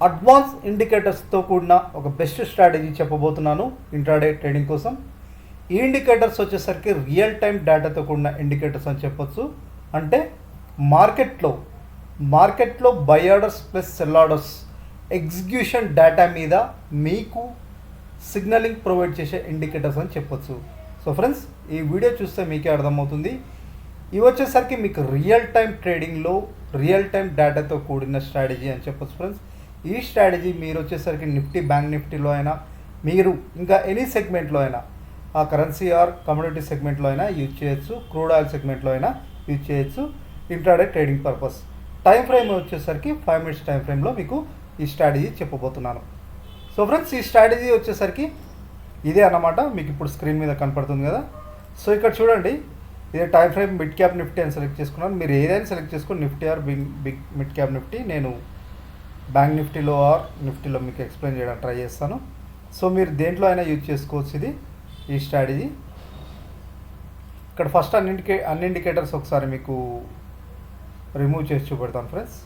Advance ఇండికేటర్స్తో కూడిన ఒక best strategy చెప్పబోతున్నాను ఇంట్రాడే ట్రేడింగ్ కోసం. ఈ ఇండికేటర్స్ వచ్చేసరికి రియల్ టైం డేటాతో కూడిన ఇండికేటర్స్ అని చెప్పొచ్చు. అంటే మార్కెట్లో by orders plus sell orders execution data మీద మీకు సిగ్నలింగ్ ప్రొవైడ్ చేసే ఇండికేటర్స్ అని చెప్పొచ్చు. సో ఫ్రెండ్స్, ఈ వీడియో చూస్తే మీకే అర్థమవుతుంది. ఇవి వచ్చేసరికి మీకు రియల్ టైం ట్రేడింగ్లో రియల్ టైం డేటాతో కూడిన స్ట్రాటజీ అని చెప్పొచ్చు ఫ్రెండ్స్. ఈ స్ట్రాటజీ మీరు వచ్చేసరికి నిఫ్టీ, బ్యాంక్ నిఫ్టీలో అయినా, మీరు ఇంకా ఎనీ సెగ్మెంట్లో అయినా, ఆ కరెన్సీ ఆర్ కమోడిటీ సెగ్మెంట్లో అయినా యూజ్ చేయొచ్చు, క్రూడ్ ఆయిల్ సెగ్మెంట్లో అయినా యూజ్ చేయొచ్చు intraday trading purpose. Time frame వచ్చేసరికి 5 minutes టైం ఫ్రేమ్లో మీకు ఈ స్ట్రాటజీ చెప్పబోతున్నాను. సో ఫ్రెండ్స్, ఈ స్ట్రాటజీ వచ్చేసరికి ఇదే అన్నమాట, మీకు ఇప్పుడు స్క్రీన్ మీద కనపడుతుంది కదా. సో ఇక్కడ చూడండి, ఇదే time frame mid cap Nifty అని సెలెక్ట్ చేసుకున్నాను. మీరు ఏదైనా సెలెక్ట్ చేసుకుని Nifty or big mid cap Nifty, నేను బ్యాంక్ నిఫ్టీలో ఆర్ నిఫ్టీలో మీకు ఎక్స్ప్లెయిన్ చేయడానికి ట్రై చేస్తాను. సో మీరు దేంట్లో అయినా యూజ్ చేసుకోవచ్చు ఇది, ఈ స్ట్రాటజీ. ఇక్కడ ఫస్ట్ అన్ని ఇండికేటర్స్ ఒకసారి మీకు రిమూవ్ చేసి చూపెడతాను ఫ్రెండ్స్.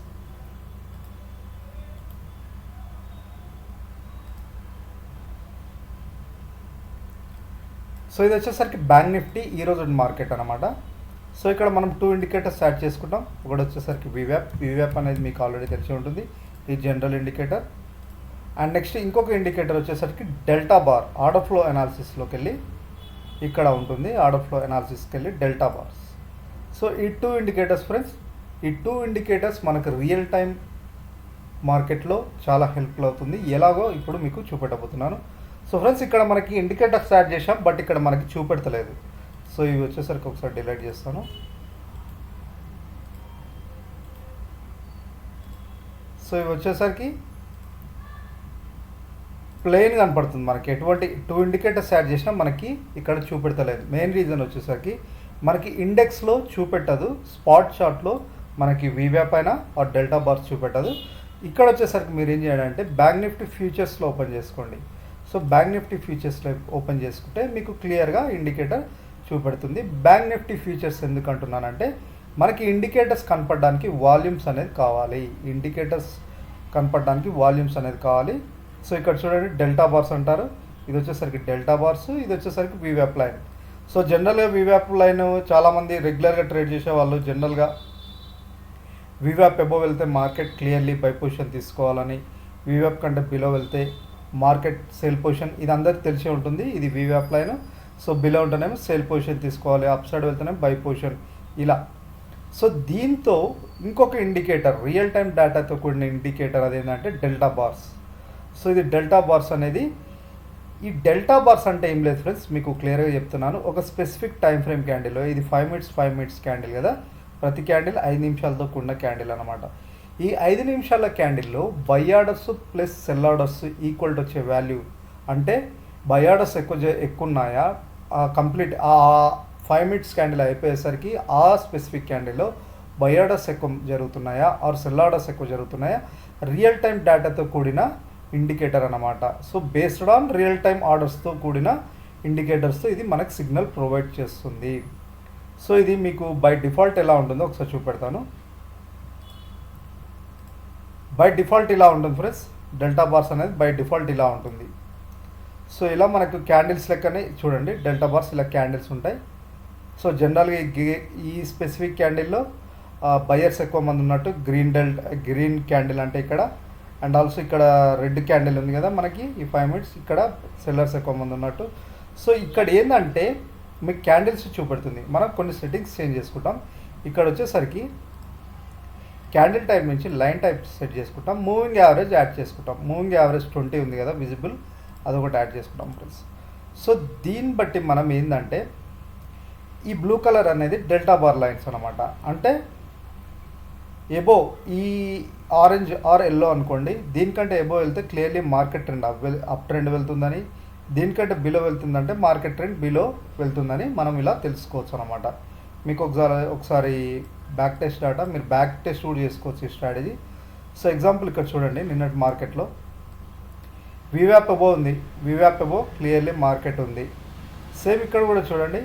సో ఇది వచ్చేసరికి బ్యాంక్ నిఫ్టీ ఈరోజు మార్కెట్ అనమాట. సో ఇక్కడ మనం 2 ఇండికేటర్స్ యాడ్ చేసుకుంటాం. ఒకటి వచ్చేసరికి వివ్యాప్ అనేది మీకు ఆల్రెడీ తెలిసి ఉంటుంది, ఈ జనరల్ ఇండికేటర్. అండ్ నెక్స్ట్ ఇంకొక ఇండికేటర్ వచ్చేసరికి డెల్టా బార్. ఆర్డర్ ఫ్లో అనాలిసిస్లోకి వెళ్ళి ఇక్కడ ఉంటుంది, ఆర్డర్ ఫ్లో అనాలిసిస్కి వెళ్ళి డెల్టా బార్స్. సో ఈ 2 ఇండికేటర్స్ ఫ్రెండ్స్, ఈ 2 ఇండికేటర్స్ మనకు రియల్ టైం మార్కెట్లో చాలా హెల్ప్ఫుల్ అవుతుంది. ఎలాగో ఇప్పుడు మీకు చూపెట్టబోతున్నాను. సో ఫ్రెండ్స్, ఇక్కడ మనకి ఇండికేటర్స్ యాడ్ చేసాం, బట్ ఇక్కడ మనకి చూపెడతలేదు. సో ఇవి వచ్చేసరికి ఒకసారి డిలీట్ చేస్తాను. సో ఇవి వచ్చేసరికి ప్లెయిన్ కనపడుతుంది మనకి. ఎటువంటి 2 ఇండికేటర్స్ యాడ్ చేసినా మనకి ఇక్కడ చూపెడతలేదు. మెయిన్ రీజన్ వచ్చేసరికి మనకి ఇండెక్స్లో చూపెట్టదు, స్పాట్ చార్ట్లో మనకి వివ్యాప్ అయినా ఆ డెల్టా బార్స్ చూపెట్టదు. ఇక్కడ వచ్చేసరికి మీరు ఏం చేయాలంటే బ్యాంక్ నిఫ్టీ ఫ్యూచర్స్లో ఓపెన్ చేసుకోండి. సో బ్యాంక్ నిఫ్టీ ఫ్యూచర్స్లో ఓపెన్ చేసుకుంటే మీకు క్లియర్గా ఇండికేటర్ చూపెడుతుంది. బ్యాంక్ నిఫ్టీ ఫ్యూచర్స్ ఎందుకు అంటున్నానంటే మనకి ఇండికేటర్స్ కనపడడానికి వాల్యూమ్స్ అనేది కావాలి. సో ఇక్కడ చూడండి, డెల్టా బార్స్ అంటారు. ఇది వచ్చేసరికి డెల్టా బార్స్, ఇది వచ్చేసరికి వివ్యాప్ లైన్. సో జనరల్గా వివ్యాప్ లైన్ చాలామంది రెగ్యులర్గా ట్రేడ్ చేసే వాళ్ళు జనరల్గా వివ్యాప్ అబోవ్ వెళ్తే మార్కెట్ క్లియర్లీ బై పొజిషన్ తీసుకోవాలని, వివ్యాప్ కంటే బిలో వెళ్తే మార్కెట్ సేల్ పొజిషన్, ఇది అందరికీ తెలిసి ఉంటుంది. ఇది వివ్యాప్ లైన్. సో బిలో ఉంటేనేమో సేల్ పొజిషన్ తీసుకోవాలి, అప్ సైడ్ వెళ్తేనేమో బై పొజిషన్, ఇలా. సో దీంతో ఇంకొక ఇండికేటర్, రియల్ టైం డేటాతో కూడిన ఇండికేటర్ అదేంటంటే డెల్టా బార్స్. సో ఇది డెల్టా బార్స్ అనేది, ఈ డెల్టా బార్స్ అంటే ఏం లేదు ఫ్రెండ్స్, మీకు క్లియర్గా చెప్తున్నాను. ఒక స్పెసిఫిక్ టైం ఫ్రేమ్ క్యాండిల్లో, ఇది 5 minutes క్యాండిల్ కదా, ప్రతి క్యాండిల్ 5 నిమిషాలతో కూడిన క్యాండిల్ అనమాట. ఈ 5 నిమిషాల క్యాండిల్లో buy orders plus sell orders equal to వచ్చే వాల్యూ, అంటే బై ఆర్డర్స్ ఎక్కువ ఉన్నాయా, కంప్లీట్ ఆ 5 minutes క్యాండిల్ అయిపోయేసరికి ఆ స్పెసిఫిక్ క్యాండిల్లో బై ఆర్డర్స్ ఎక్కువ జరుగుతున్నాయా ఆర్ సెల్ ఆర్డర్స్ ఎక్కువ జరుగుతున్నాయా, రియల్ టైం డేటాతో కూడిన ఇండికేటర్ అన్నమాట. So based on real time ఆర్డర్స్తో కూడిన ఇండికేటర్స్తో ఇది మనకు సిగ్నల్ ప్రొవైడ్ చేస్తుంది. సో ఇది మీకు బై డిఫాల్ట్ ఎలా ఉంటుందో ఒకసారి చూపెడతాను. బై డిఫాల్ట్ ఇలా ఉంటుంది ఫ్రెండ్స్, డెల్టా బార్స్ అనేది బై డిఫాల్ట్ ఇలా ఉంటుంది. సో ఇలా మనకు క్యాండిల్స్ లెక్కనే చూడండి, డెల్టా బార్స్ ఇలా క్యాండిల్స్ ఉంటాయి. సో జనరల్గా ఈ స్పెసిఫిక్ క్యాండిల్లో బయర్స్ ఎక్కువ మంది ఉన్నట్టు, గ్రీన్ క్యాండిల్ అంటే ఇక్కడ, అండ్ ఆల్సో ఇక్కడ రెడ్ క్యాండిల్ ఉంది కదా మనకి ఈ 5 minutes, ఇక్కడ సెల్లర్స్ ఎక్కువ మంది ఉన్నట్టు. సో ఇక్కడ ఏంటంటే మీకు క్యాండిల్స్ చూపెడుతుంది. మనం కొన్ని సెట్టింగ్స్ చేంజ్ చేసుకుంటాం. ఇక్కడ వచ్చేసరికి క్యాండిల్ టైప్ నుంచి లైన్ టైప్ సెట్ చేసుకుంటాం. మూవింగ్ యావరేజ్ యాడ్ చేసుకుంటాం. మూవింగ్ యావరేజ్ 20 ఉంది కదా విజిబుల్, అదొకటి యాడ్ చేసుకుంటాం ఫ్రెండ్స్. సో దీన్ని బట్టి మనం ఏంటంటే ఈ బ్లూ కలర్ అనేది డెల్టా బార్ లైన్స్ అనమాట. అంటే ఎబో ఈ ఆరెంజ్ ఆర్ ఎల్లో అనుకోండి, దీనికంటే ఎబో వెళ్తే clearly market trend up trend వెళ్తుందని, దీనికంటే బిలో వెళ్తుందంటే మార్కెట్ ట్రెండ్ బిలో వెళ్తుందని మనం ఇలా తెలుసుకోవచ్చు అనమాట. మీకు ఒకసారి బ్యాక్ టెస్ట్ డేటా, మీరు బ్యాక్ టెస్ట్ కూడా చేసుకోవచ్చు ఈ స్ట్రాటజీ. సో ఎగ్జాంపుల్ ఇక్కడ చూడండి, నిన్నటి మార్కెట్లో వివ్యాప్ అబో ఉంది, వివ్యాప్ అబో క్లియర్లీ మార్కెట్ ఉంది. సేమ్ ఇక్కడ కూడా చూడండి,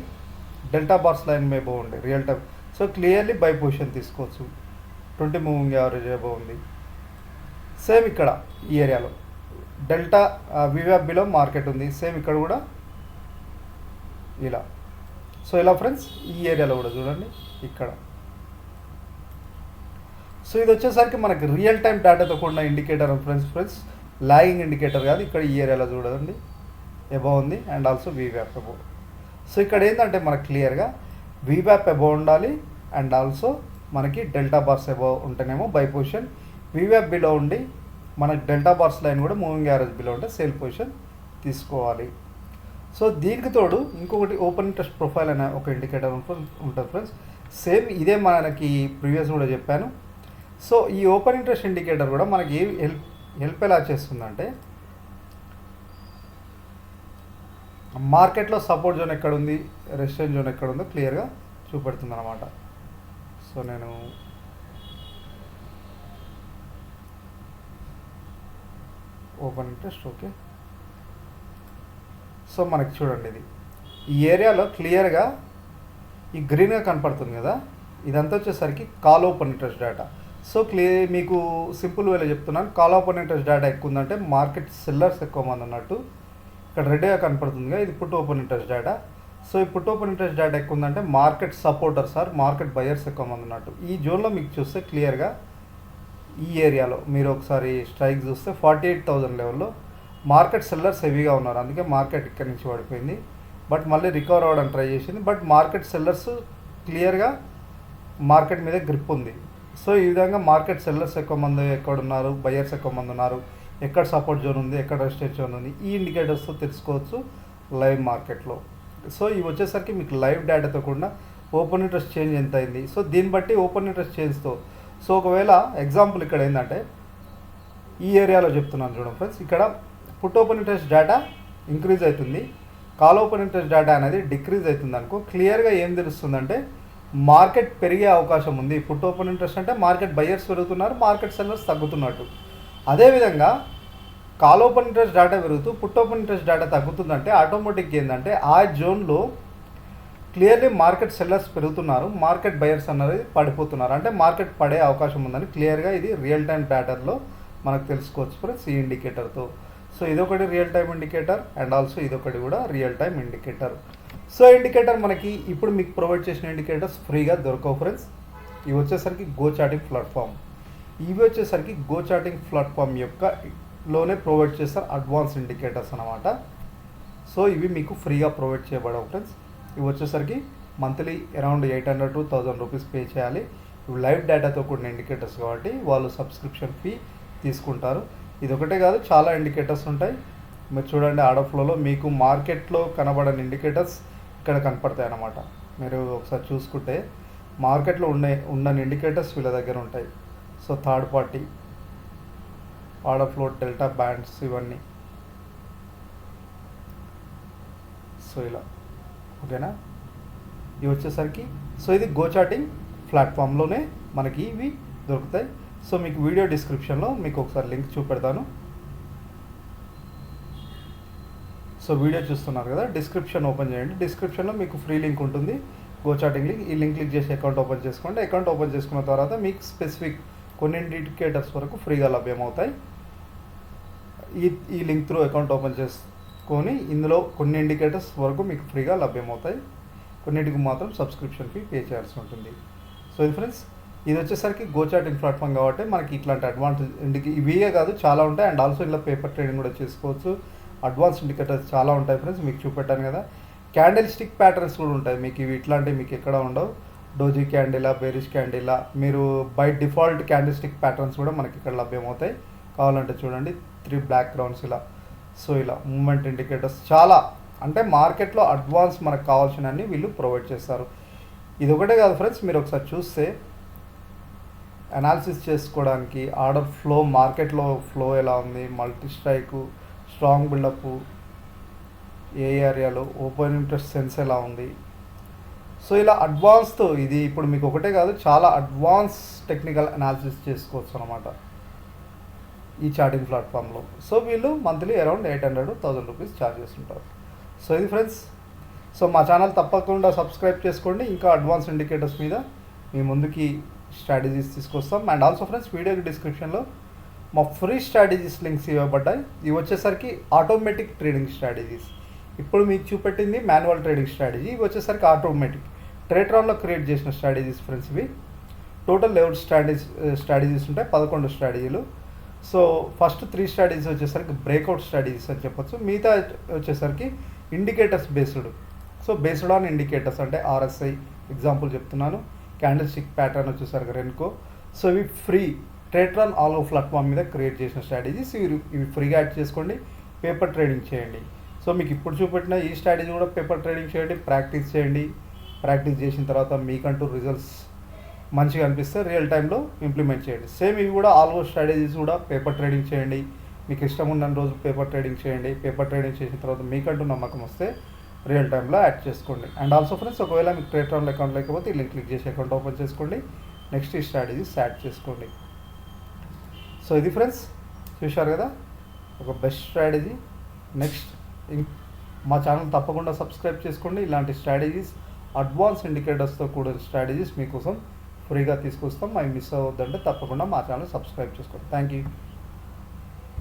డెల్టా బార్స్ లైన్ అబో ఉంది real time. So clearly by position తీసుకోవచ్చు. 20 మూవింగ్ యావరేజ్ అబో ఉంది. సేమ్ ఇక్కడ ఈ ఏరియాలో డెల్టా వివాప్ బిలో మార్కెట్ ఉంది, సేమ్ ఇక్కడ కూడా ఇలా. సో ఇలా ఫ్రెండ్స్ ఈ ఏరియాలో కూడా చూడండి ఇక్కడ. సో ఇది వచ్చేసరికి మనకి రియల్ టైం డేటాతో కూడిన ఇండికేటర్ ఫ్రెండ్స్ లాగింగ్ ఇండికేటర్ కాదు. ఇక్కడ ఈ ఏరియాలో చూడండి ఎబవ్ ఉంది అండ్ ఆల్సో వివాప్ ఎబవ్. సో ఇక్కడ ఏంటంటే మనకు క్లియర్గా వివాప్ ఎబవ్ ఉండాలి అండ్ ఆల్సో మనకి డెల్టా బార్స్ ఎబవ్ ఉంటేనేమో బై పొజిషన్, వివాప్ బిలో ఉండి మనకి డెల్టా బార్స్ లైన్ కూడా మూవింగ్ యావరేజ్ బిలో ఉంటే సేల్ పొజిషన్ తీసుకోవాలి. సో దీనికి తోడు ఇంకొకటి ఓపెన్ ఇంట్రెస్ట్ ప్రొఫైల్ అనే ఒక ఇండికేటర్ ఉంటుంది ఫ్రెండ్స్. సేమ్ ఇదే మనకి ప్రీవియస్ కూడా చెప్పాను. సో ఈ ఓపెన్ ఇంట్రెస్ట్ ఇండికేటర్ కూడా మనకి హెల్ప్ ఎలా చేస్తుందంటే మార్కెట్లో సపోర్ట్ జోన్ ఎక్కడ ఉంది, రెసిస్టెన్స్ జోన్ ఎక్కడ ఉందో క్లియర్గా చూపెడుతుంది అన్నమాట. సో నేను ఓపెన్ ఇంట్రెస్ట్ ఓకే. సో మనకి చూడండి ఇది ఈ ఏరియాలో క్లియర్గా ఈ గ్రీన్గా కనపడుతుంది కదా, ఇదంతా వచ్చేసరికి call open interest data. So మీకు సింపుల్ వేలో చెప్తున్నాను, కాల్ ఓపెన్ ఇంట్రెస్ట్ డేటా ఎక్కువ ఉందంటే మార్కెట్ సెల్లర్స్ ఎక్కువ మంది ఉన్నట్టు. ఇక్కడ రెడ్గా కనపడుతుందిగా ఇది put open interest data. So ఈ పుట్ ఓపెన్ ఇంట్రెస్ట్ డేటా ఎక్కువ ఉందంటే market supporters or market buyers ఎక్కువ మంది ఉన్నట్టు. ఈ జోన్లో మీకు చూస్తే క్లియర్గా ఈ ఏరియాలో మీరు ఒకసారి స్ట్రైక్ చూస్తే 48,000 లెవెల్లో మార్కెట్ సెల్లర్స్ హెవీగా ఉన్నారు, అందుకే మార్కెట్ ఇక్కడి నుంచి పడిపోయింది. బట్ మళ్ళీ రికవర్ అవ్వడానికి ట్రై చేసింది. బట్ మార్కెట్ సెల్లర్స్ క్లియర్గా మార్కెట్ మీద గ్రిప్ ఉంది. సో ఈ విధంగా మార్కెట్ సెల్లర్స్ ఎక్కువ మంది ఎక్కడ ఉన్నారు, బయర్స్ ఎక్కువ మంది ఉన్నారు, ఎక్కడ సపోర్ట్ జోన్ ఉంది, ఎక్కడ రెసిస్టెన్స్ జోన్ ఉంది, ఈ ఇండికేటర్స్తో తెలుసుకోవచ్చు లైవ్ మార్కెట్లో. సో ఇవి వచ్చేసరికి మీకు లైవ్ డేటాతో కూడా ఓపెన్ ఇంట్రెస్ట్ చేంజ్ ఎంత అయింది. సో దీన్ని బట్టి ఓపెన్ ఇంట్రెస్ట్ చేంజ్తో సో ఒకవేళ ఎగ్జాంపుల్ ఇక్కడ ఏంటంటే ఈ ఏరియాలో చెప్తున్నాను చూడండి ఫ్రెండ్స్, ఇక్కడ put open interest data increase అవుతుంది, కాల్ ఓపెన్ ఇంట్రెస్ట్ డేటా అనేది డిక్రీజ్ అవుతుంది అనుకో, క్లియర్గా ఏం తెలుస్తుందంటే మార్కెట్ పెరిగే అవకాశం ఉంది. పుట్ ఓపెన్ ఇంట్రెస్ట్ అంటే మార్కెట్ బయర్స్ పెరుగుతున్నారు, మార్కెట్ సెల్లర్స్ తగ్గుతున్నట్టు. అదేవిధంగా కాల్ ఓపెన్ ఇంట్రెస్ట్ డేటా పెరుగుతూ పుట్ ఓపెన్ ఇంట్రెస్ట్ డేటా తగ్గుతుందంటే ఆటోమేటిక్గా ఏంటంటే ఆ జోన్లో క్లియర్లీ మార్కెట్ సెల్లర్స్ పెరుగుతున్నారు, మార్కెట్ బయర్స్ అన్నది పడిపోతున్నారు, అంటే మార్కెట్ పడే అవకాశం ఉందని క్లియర్గా ఇది రియల్ టైం ప్యాటర్న్లో మనకు తెలుసుకోవచ్చు ఫ్రెండ్స్ ఈ ఇండికేటర్తో. సో ఇదొకటి real time indicator and also ఇదొకటి కూడా real time indicator. So indicator మనకి ఇప్పుడు మీకు ప్రొవైడ్ చేసిన ఇండికేటర్స్ ఫ్రీగా దొరకవు ఫ్రెండ్స్. ఇవి వచ్చేసరికి గో చార్టింగ్ ప్లాట్ఫామ్, ఇవి వచ్చేసరికి గో చార్టింగ్ ప్లాట్ఫామ్ లోనే ప్రొవైడ్ చేస్తారు అడ్వాన్స్ ఇండికేటర్స్ అన్నమాట. సో ఇవి మీకు ఫ్రీగా ప్రొవైడ్ చేయబడవు ఫ్రెండ్స్. ఇవి వచ్చేసరికి monthly around 800 to 1000 rupees pay చేయాలి. ఇవి లైవ్ డేటాతో కూడిన ఇండికేటర్స్ కాబట్టి వాళ్ళు సబ్స్క్రిప్షన్ ఫీ తీసుకుంటారు. ఇది ఒకటే కాదు, చాలా ఇండికేటర్స్ ఉంటాయి. మీరు చూడండి ఆర్డర్ ఫ్లోలో మీకు మార్కెట్లో కనబడని ఇండికేటర్స్ ఇక్కడ కనపడతాయి అన్నమాట. మీరు ఒకసారి చూసుకుంటే మార్కెట్లో ఉండని ఇండికేటర్స్ వీళ్ళ దగ్గర ఉంటాయి. So third party order flow, delta bands ఇవన్నీ. సో ఇలా ఓకేనా, ఇవి వచ్చేసరికి సో ఇది గో చార్టింగ్ ప్లాట్ఫామ్లోనే మనకి ఇవి దొరుకుతాయి. సో మీకు వీడియో డిస్క్రిప్షన్లో మీకు ఒకసారి లింక్ చూపెడతాను. సో వీడియో చూస్తున్నారు కదా, డిస్క్రిప్షన్ ఓపెన్ చేయండి. డిస్క్రిప్షన్లో మీకు ఫ్రీ లింక్ ఉంటుంది, గో చార్టింగ్ లింక్. ఈ లింక్ క్లిక్ చేసి అకౌంట్ ఓపెన్ చేసుకోండి. అకౌంట్ ఓపెన్ చేసుకున్న తర్వాత మీకు స్పెసిఫిక్ కొన్ని ఇండికేటర్స్ వరకు ఫ్రీగా లభ్యమవుతాయి. ఈ లింక్ త్రూ అకౌంట్ ఓపెన్ చేసుకొని ఇందులో కొన్ని ఇండికేటర్స్ వరకు మీకు ఫ్రీగా లభ్యమవుతాయి. కొన్నిటికి మాత్రం సబ్స్క్రిప్షన్ ఫీ పే చేయాల్సి ఉంటుంది. సో ఇది ఫ్రెండ్స్, ఇది వచ్చేసరికి గో చార్టింగ్ ప్లాట్ఫామ్ కాబట్టి మనకి ఇట్లాంటి అడ్వాన్స్ ఇవే కాదు చాలా ఉంటాయి. అండ్ ఆల్సో ఇలా పేపర్ ట్రేడింగ్ కూడా చేసుకోవచ్చు. అడ్వాన్స్ ఇండికేటర్స్ చాలా ఉంటాయి ఫ్రెండ్స్, మీకు చూపెట్టాను కదా. క్యాండిల్ స్టిక్ ప్యాటర్న్స్ కూడా ఉంటాయి మీకు, ఇవి ఇట్లాంటివి మీకు ఎక్కడ ఉండవు. డోజీ క్యాండిలా, బేరిష్ క్యాండిలా, మీరు by default candle stick patterns కూడా మనకి ఇక్కడ లభ్యమవుతాయి. కావాలంటే చూడండి 3 బ్లాక్ గ్రౌండ్స్ ఇలా. సో ఇలా మూమెంట్ ఇండికేటర్స్ చాలా, అంటే మార్కెట్లో అడ్వాన్స్ మనకు కావాల్సినవన్నీ వీళ్ళు ప్రొవైడ్ చేస్తారు. ఇది ఒకటే కాదు ఫ్రెండ్స్, మీరు ఒకసారి చూస్తే అనాలిసిస్ చేసుకోవడానికి ఆర్డర్ ఫ్లో, మార్కెట్లో ఫ్లో ఎలా ఉంది, మల్టీ స్ట్రైకు, స్ట్రాంగ్ బిల్డప్, ఏ ఏరియాలో ఓపెన్ ఇంట్రెస్ట్ సెన్స్ ఎలా ఉంది. సో ఇలా అడ్వాన్స్తో ఇది ఇప్పుడు మీకు ఒకటే కాదు, చాలా అడ్వాన్స్ టెక్నికల్ అనాలిసిస్ చేసుకోవచ్చు అనమాట ఈ చార్టింగ్ ప్లాట్ఫామ్లో. సో వీళ్ళు monthly around 800 to 1000 rupees charge చేస్తుంటారు. సో ఇది ఫ్రెండ్స్, సో మా ఛానల్ తప్పకుండా సబ్స్క్రైబ్ చేసుకోండి. ఇంకా అడ్వాన్స్ ఇండికేటర్స్ మీద మీ ముందుకి స్ట్రాటజీస్ తీసుకొస్తాం. అండ్ ఆల్సో ఫ్రెండ్స్, వీడియోకి డిస్క్రిప్షన్లో మా ఫ్రీ స్ట్రాటజీస్ లింక్స్ ఇవ్వబడ్డాయి. ఇవి వచ్చేసరికి ఆటోమేటిక్ ట్రేడింగ్ స్ట్రాటజీస్. ఇప్పుడు మీకు చూపెట్టింది మాన్యువల్ ట్రేడింగ్ స్ట్రాటజీ, ఇవి వచ్చేసరికి ఆటోమేటిక్ ట్రేట్రాన్లో క్రియేట్ చేసిన స్ట్రాటజీస్ ఫ్రెండ్స్. ఇవి టోటల్ 11 స్ట్రాటజీస్ ఉంటాయి, 11 స్ట్రాటజీలు. సో ఫస్ట్ 3 స్ట్రాటజీస్ వచ్చేసరికి బ్రేక్అవుట్ స్ట్రాటజీస్ అని చెప్పొచ్చు. మిగతా వచ్చేసరికి indicators based. So based on indicators అంటే ఆర్ఎస్ఐ ఎగ్జాంపుల్ చెప్తున్నాను, క్యాండిల్ స్టిక్ ప్యాటర్న్ వచ్చేసరికి రెన్కో. సో ఇవి free Tradetron all over platform మీద క్రియేట్ చేసిన స్ట్రాటజీస్. ఇవి ఫ్రీగా యాడ్ చేసుకోండి, పేపర్ ట్రేడింగ్ చేయండి. సో మీకు ఇప్పుడు చూపెట్టిన ఈ స్ట్రాటజీ కూడా పేపర్ ట్రేడింగ్ చేయండి, ప్రాక్టీస్ చేయండి. ప్రాక్టీస్ చేసిన తర్వాత మీకంటూ రిజల్ట్స్ మంచిగా అనిపిస్తే రియల్ టైంలో ఇంప్లిమెంట్ చేయండి. సేమ్ ఇవి కూడా ఆల్ ఓవర్ స్ట్రాటజీస్ కూడా పేపర్ ట్రేడింగ్ చేయండి. మీకు ఇష్టం ఉన్న రోజు పేపర్ ట్రేడింగ్ చేయండి. పేపర్ ట్రేడింగ్ చేసిన తర్వాత మీకంటూ నమ్మకం వస్తే రియల్ టైంలో యాడ్ చేసుకోండి. అండ్ ఆల్సో ఫ్రెండ్స్, ఒకవేళ మీకు ట్రేట్రాన్ అకౌంట్ లేకపోతే ఈ లింక్ క్లిక్ చేసి అకౌంట్ ఓపెన్ చేసుకోండి. నెక్స్ట్ ఈ స్ట్రాటజీస్ యాడ్ చేసుకోండి. సో ఇది ఫ్రెండ్స్, చూశారు కదా ఒక బెస్ట్ స్ట్రాటజీ. నెక్స్ట్ మా ఛానల్ తప్పకుండా సబ్స్క్రైబ్ చేసుకోండి. ఇలాంటి స్ట్రాటజీస్, అడ్వాన్స్ ఇండికేటర్స్తో కూడిన స్ట్రాటజీస్ మీకోసం ఫ్రీగా తీసుకొస్తాం. అవి మిస్ అవ్వద్దంటే తప్పకుండా మా ఛానల్ సబ్స్క్రైబ్ చేసుకోండి. Thank you.